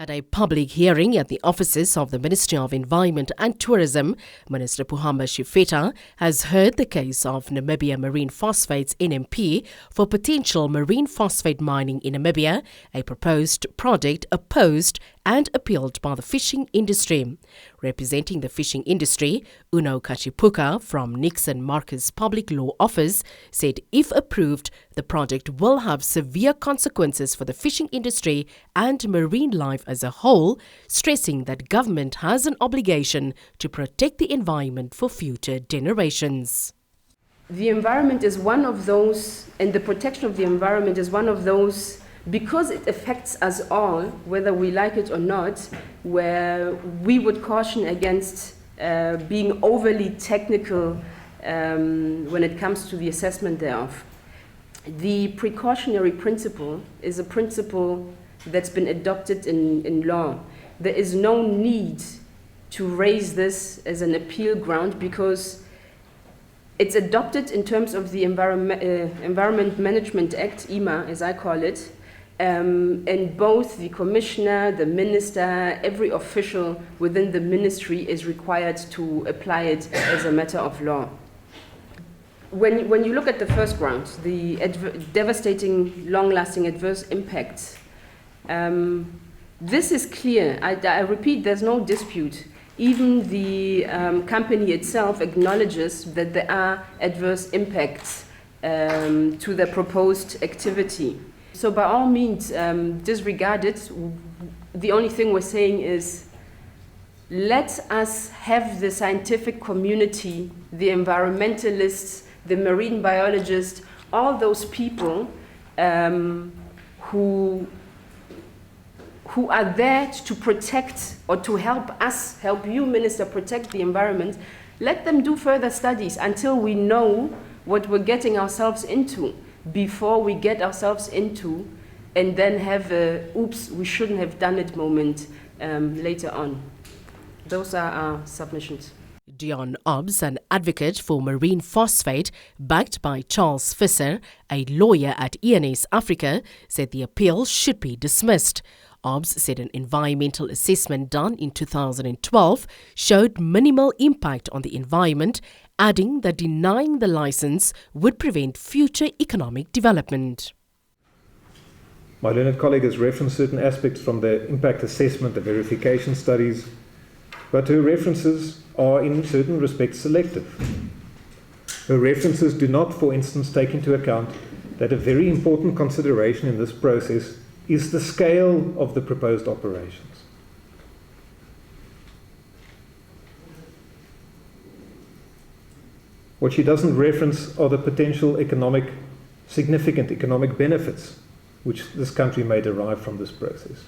At a public hearing at the offices of the Ministry of Environment and Tourism, Minister Puhamba Shifeta has heard the case of Namibia Marine Phosphate's NMP for potential marine phosphate mining in Namibia, a proposed project opposed and appealed by the fishing industry. Representing the fishing industry, Uno Kachipuka from Nixon Marcus Public Law Office said if approved, the project will have severe consequences for the fishing industry and marine life as a whole, stressing that government has an obligation to protect the environment for future generations. The environment is one of those, and the protection of the environment is one of those, because it affects us all, whether we like it or not, where we would caution against being overly technical when it comes to the assessment thereof. The precautionary principle is a principle that's been adopted in law. There is no need to raise this as an appeal ground because it's adopted in terms of the Environment Management Act, EMA as I call it, and both the commissioner, the minister, every official within the ministry is required to apply it as a matter of law. When you look at the first ground, the devastating, long-lasting adverse impacts, this is clear. I repeat, there's no dispute. Even the company itself acknowledges that there are adverse impacts to the proposed activity. So by all means, disregard it. The only thing we're saying is let us have the scientific community, the environmentalists, the marine biologists, all those people who are there to protect or to help us, help you, Minister, protect the environment. Let them do further studies until we know what we're getting ourselves into, before we get ourselves into and then have a oops, we shouldn't have done it moment later on. Those are our submissions. Dion Obbs, an advocate for marine phosphate, backed by Charles Visser, a lawyer at ENS Africa, said the appeal should be dismissed. Obbs said an environmental assessment done in 2012 showed minimal impact on the environment, adding that denying the license would prevent future economic development. My learned colleague has referenced certain aspects from the impact assessment, the verification studies, but her references are in certain respects selective. Her references do not, for instance, take into account that a very important consideration in this process is the scale of the proposed operations. What she doesn't reference are the potential significant economic benefits which this country may derive from this process.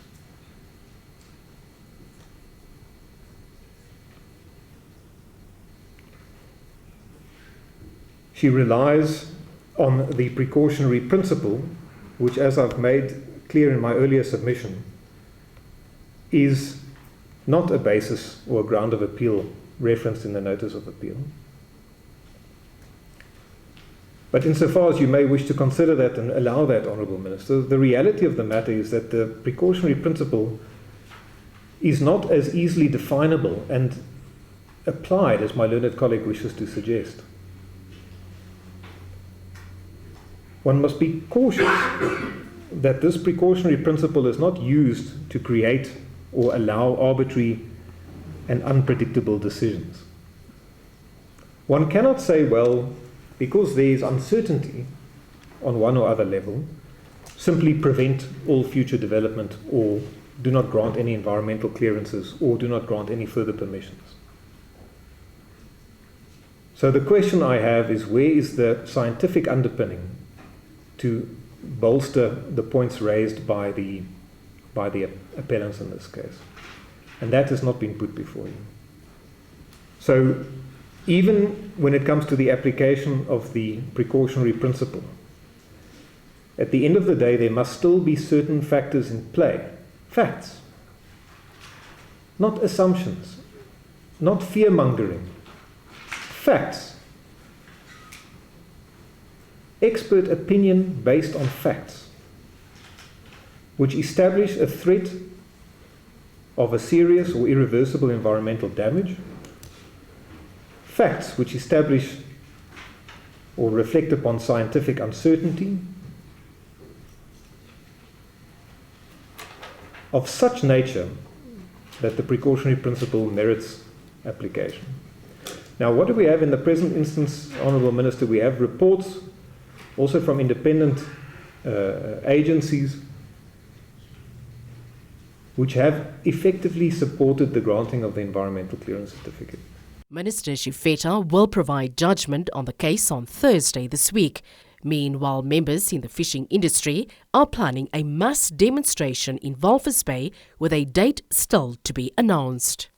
She relies on the precautionary principle, which, as I've made clear in my earlier submission, is not a basis or a ground of appeal referenced in the notice of appeal. But insofar as you may wish to consider that and allow that, Honourable Minister, the reality of the matter is that the precautionary principle is not as easily definable and applied as my learned colleague wishes to suggest. One must be cautious that this precautionary principle is not used to create or allow arbitrary and unpredictable decisions. One cannot say, well, because there is uncertainty on one or other level, simply prevent all future development or do not grant any environmental clearances or do not grant any further permissions. So the question I have is, where is the scientific underpinning to bolster the points raised by the appellants in this case? And that has not been put before you. So even when it comes to the application of the precautionary principle, at the end of the day, there must still be certain factors in play. Facts. Not assumptions. Not fear-mongering. Facts. Expert opinion based on facts, which establish a threat of a serious or irreversible environmental damage, facts which establish or reflect upon scientific uncertainty, of such nature that the precautionary principle merits application. Now, what do we have in the present instance, Honourable Minister? We have reports also from independent agencies which have effectively supported the granting of the environmental clearance certificate. Minister Shifeta will provide judgment on the case on Thursday this week. Meanwhile, members in the fishing industry are planning a mass demonstration in Walvis Bay with a date still to be announced.